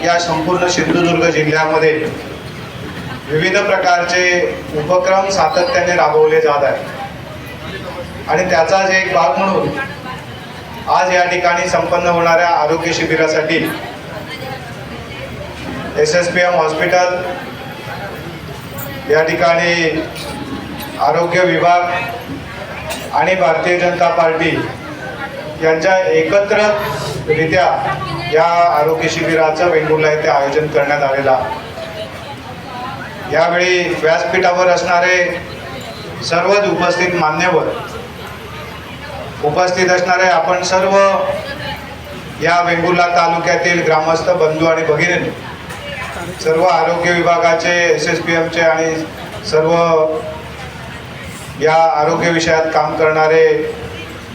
या संपूर्ण सिंधुदुर्ग जिल्ह्यामध्ये विविध प्रकारचे उपक्रम सातत्याने राबवले जात आहेत आणि त्याचाच एक भाग म्हणून आज या ठिकाणी संपन्न होणाऱ्या आरोग्य शिबिरासाठी SSPM हॉस्पिटल या ठिकाणी आरोग्य विभाग आणि भारतीय जनता पार्टी यांच्या एकत्रितरित्या या आरोग्य शिबिराचं वेंगुर्ला येथे आयोजन करण्यात आलेला। यावेळी व्यासपीठावर असणारे सर्वच उपस्थित मान्यवर, उपस्थित असणारे आपण सर्व या वेंगुर्ला तालुक्यातील ग्रामस्थ बंधू आणि भगिनी, सर्व आरोग्य विभागाचे SSPMचे आणि सर्व या आरोग्य विषयात काम करणारे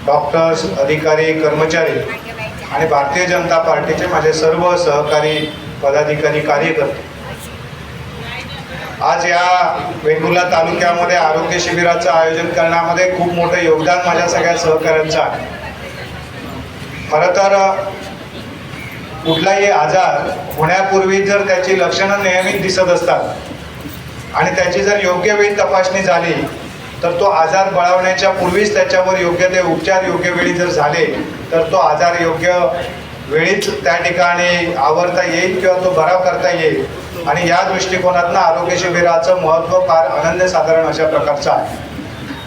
डॉक्टर्स, अधिकारी, कर्मचारी आणि भारतीय जनता पार्टीचे माझे सर्व सहकारी, पदाधिकारी, कार्यकर्ते, आज या वेंगुर्ला तालुक्यामध्ये आरोग्य शिबिराचं आयोजन करण्यामध्ये खूप मोठं योगदान माझ्या सगळ्या सहकाऱ्यांचं आहे। खरं तर कुठलाही आजार होण्यापूर्वी जर त्याची लक्षणं नेहमीच दिसत असतात आणि त्याची जर योग्य वेळी तपासणी झाली तर तो आजार बळावण्याच्या पूर्वीच त्याच्यावर योग्य ते उपचार योग्य वेळी जर झाले तर तो आजार योग्य वेळीच त्या ठिकाणी आवरता येईल किंवा तो बरा करता येईल। आणि या दृष्टिकोनातून आरोग्य शिबिराचं महत्त्व फार अनन्यसाधारण अशा प्रकारचं आहे।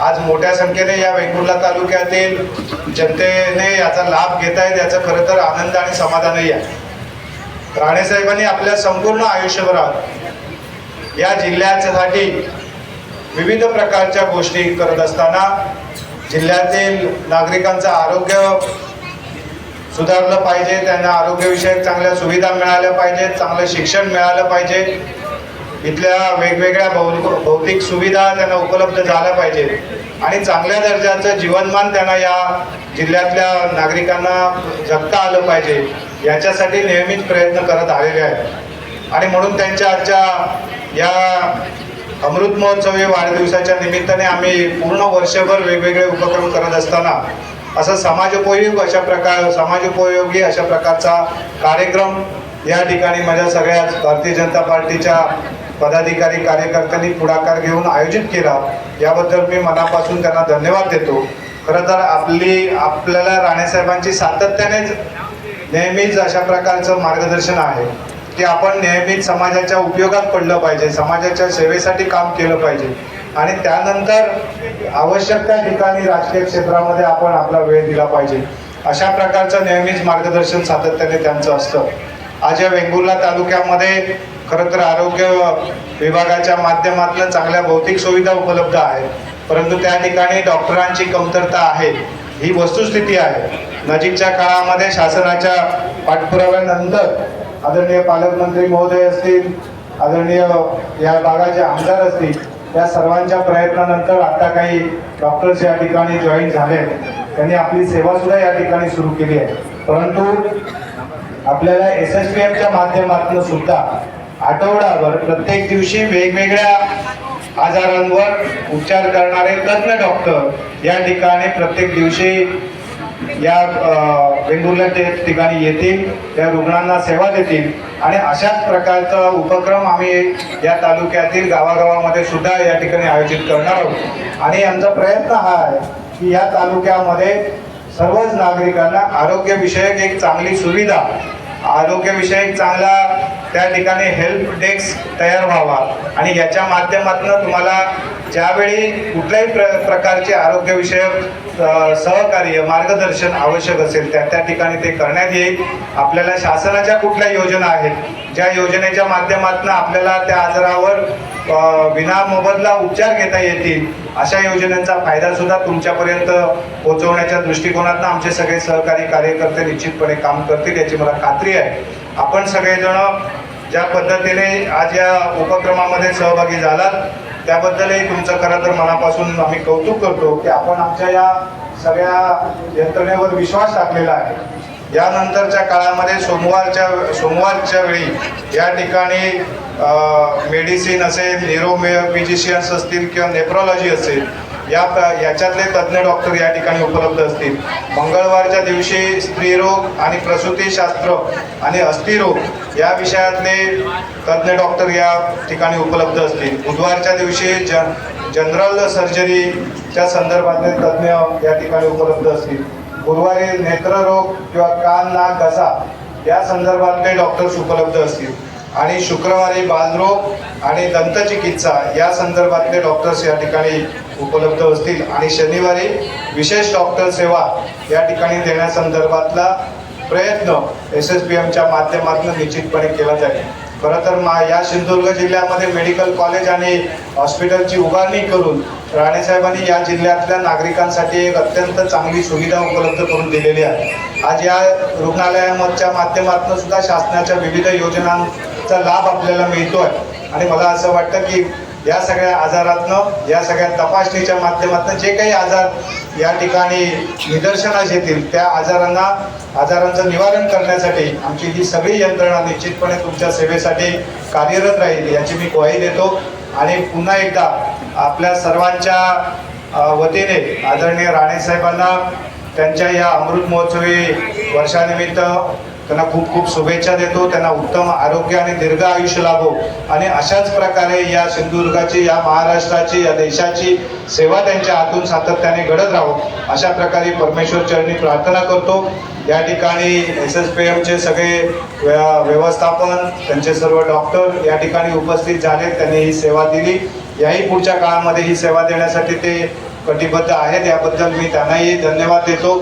आज मोठ्या संख्येने या वेंगुर्ला तालुक्यातील जनतेने याचा लाभ घेत आहेत, याचं खरं तर आनंद आणि समाधानही आहे। राणेसाहेबांनी आपल्या संपूर्ण आयुष्यभरात या जिल्ह्यासाठी विविध प्रकारच्या गोष्टी करत असताना जिल्ह्यातील नागरिकांचं आरोग्य सुधारलं पाहिजे, त्यांना आरोग्यविषयक चांगल्या सुविधा मिळाल्या पाहिजेत, चांगलं शिक्षण मिळालं पाहिजे, इथल्या वेगवेगळ्या भौतिक सुविधा त्यांना उपलब्ध झाल्या पाहिजेत आणि चांगल्या दर्जाचं जीवनमान त्यांना या जिल्ह्यातल्या नागरिकांना जगता आलं पाहिजे, याच्यासाठी नेहमीच प्रयत्न करत आलेले आहेत। आणि म्हणून त्यांच्या आजच्या या अमृत महोत्सवी वाढदिवसाच्या निमित्ताने आम्ही पूर्ण वर्षभर वेगवेगळे उपक्रम करत असताना असं समाजोपयोगी अशा प्रकारचा कार्यक्रम या ठिकाणी माझ्या सगळ्या भारतीय जनता पार्टीच्या पदाधिकारी, कार्यकर्त्यांनी पुढाकार घेऊन आयोजित केला, याबद्दल मी मनापासून त्यांना धन्यवाद देतो। खरं तर आपल्याला राणेसाहेबांची सातत्यानेच नेहमीच अशा प्रकारचं मार्गदर्शन आहे की आपण नेहमीच समाजाच्या उपयोगात पडलं पाहिजे, समाजाच्या सेवेसाठी काम केलं पाहिजे आणि त्यानंतर आवश्यक त्या ठिकाणी राजकीय क्षेत्रामध्ये आपण आपला वेळ दिला पाहिजे, अशा प्रकारचं नेहमीच मार्गदर्शन सातत्याने त्यांचं असतं। आज या वेंगुर्ला तालुक्यामध्ये खरं तर आरोग्य विभागाच्या माध्यमातून चांगल्या भौतिक सुविधा उपलब्ध आहेत, परंतु त्या ठिकाणी डॉक्टरांची कमतरता आहे, ही वस्तुस्थिती आहे। नजीकच्या काळामध्ये शासनाच्या पाठपुराव्यानंतर आदरणीय पालकमंत्री महोदय असतील, आदरणीय या भागाचे आमदार असतील, या सर्वांच्या प्रयत्नानंतर आता काही डॉक्टर्स या ठिकाणी जॉईन झाले, त्यांनी आपली सेवा सुद्धा या ठिकाणी सुरू केली आहे। परंतु आपल्याला SSPMच्या माध्यमातून सुद्धा आठवडाभर प्रत्येक दिवशी वेगवेगळ्या आजारांवर उपचार करणारे तज्ञ डॉक्टर या ठिकाणी प्रत्येक दिवशी या वेंगुर्ला ठिकाणी येतील, त्या रुग्णांना सेवा देतील आणि अशाच प्रकारचा उपक्रम आम्ही या तालुक्यातील गावागावामध्ये सुद्धा या ठिकाणी आयोजित करणार आहोत। आणि आमचा प्रयत्न हा आहे की या तालुक्यामध्ये सर्वच नागरिकांना आरोग्यविषयक एक चांगली सुविधा, आरोग्यविषयक चांगला त्या ठिकाणी हेल्प डेस्क तयार व्हावा आणि याच्या माध्यमातून तुम्हाला ज्यावेळी कुठल्याही प्रकारचे आरोग्यविषयक सहकार्य, मार्गदर्शन आवश्यक असेल त्या ठिकाणी ते करण्यात येईल। आपल्याला शासनाच्या कुठल्या योजना आहेत, ज्या योजनेच्या माध्यमातून आपल्याला त्या आजारावर विनामोबदला उपचार घेता येतील, अशा योजनांचा फायदा सुद्धा तुमच्यापर्यंत पोहोचवण्याच्या दृष्टिकोनातून आमचे सगळे सहकारी, कार्यकर्ते निश्चितपणे काम करतील, याची मला खात्री आहे। आपण सगळेजण ज्या पद्धतीने आज या उपक्रमामध्ये सहभागी झालात त्याबद्दलही तुमचं खरं तर मनापासून आम्ही कौतुक करतो की आपण आमच्या या सगळ्या यंत्रणेवर विश्वास टाकलेला आहे यानंतरच्या काळामध्ये सोमवारच्या वेळी या ठिकाणी मेडिसिन असेल, न्यूरो फिजिशियन्स असतील किंवा नेफ्रॉलॉजी असेल, याच्यातले तज्ज्ञ डॉक्टर या ठिकाणी उपलब्ध असतील. मंगळवारच्या दिवशी स्त्रीरोग आणि प्रसूतीशास्त्र आणि अस्थिरोग या विषयातले तज्ज्ञ डॉक्टर या ठिकाणी उपलब्ध असतील. बुधवारच्या दिवशी जनरल सर्जरीच्या संदर्भातले तज्ज्ञ या ठिकाणी उपलब्ध असतील. गुरुवारी नेत्ररोग किंवा कान, नाक, घसा या संदर्भातले डॉक्टर्स उपलब्ध असतील. आणि शुक्रवारी बालरोग आणि दंतचिकित्सा या संदर्भातले डॉक्टर्स या ठिकाणी उपलब्ध असतील. आणि शनिवारी विशेष डॉक्टर सेवा या ठिकाणी देण्यासंदर्भातला प्रयत्न SSPMच्या माध्यमातून निश्चितपणे केला जाईल. खरं तर या सिंधुदुर्ग जिल्ह्यामध्ये मेडिकल कॉलेज आणि हॉस्पिटलची उभारणी करून राणेसाहेबांनी या जिल्ह्यातल्या नागरिकांसाठी एक अत्यंत चांगली सुविधा उपलब्ध करून दिलेली आहे. आज या रुग्णालयाच्या माध्यमातून सुद्धा शासनाच्या विविध योजनांचा लाभ आपल्याला मिळतोय. आणि मला असं वाटतं की या सगळ्या आजारातनं, या सगळ्या तपासणीच्या माध्यमातून जे काही आजार या ठिकाणी निदर्शनास येतील त्या आजारांचं निवारण करण्यासाठी आमची ही सगळी यंत्रणा निश्चितपणे तुमच्या सेवेसाठी कार्यरत राहील याची मी ग्वाही देतो. आणि पुन्हा एकदा आपल्या सर्वांच्या वतीने आदरणीय राणेसाहेबांना त्यांच्या या अमृत महोत्सवी वर्षानिमित्त त्यांना खूप खूप शुभेच्छा देतो. त्यांना उत्तम आरोग्य आणि दीर्घ आयुष्य लाभो आणि अशाच प्रकारे या सिंधुदुर्गाची, या महाराष्ट्राची, या देशाची सेवा त्यांच्या हातून सातत्याने घडत राहो अशा प्रकारे परमेश्वर चरणी प्रार्थना करतो. या ठिकाणी SSPMचे सगळे व्यवस्थापन, त्यांचे सर्व डॉक्टर या ठिकाणी उपस्थित झाले. त्यांनी ही सेवा दिली. याही पुढच्या काळामध्ये ही सेवा देण्यासाठी ते कटिबद्ध आहेत. याबद्दल मी त्यांनाही धन्यवाद देतो.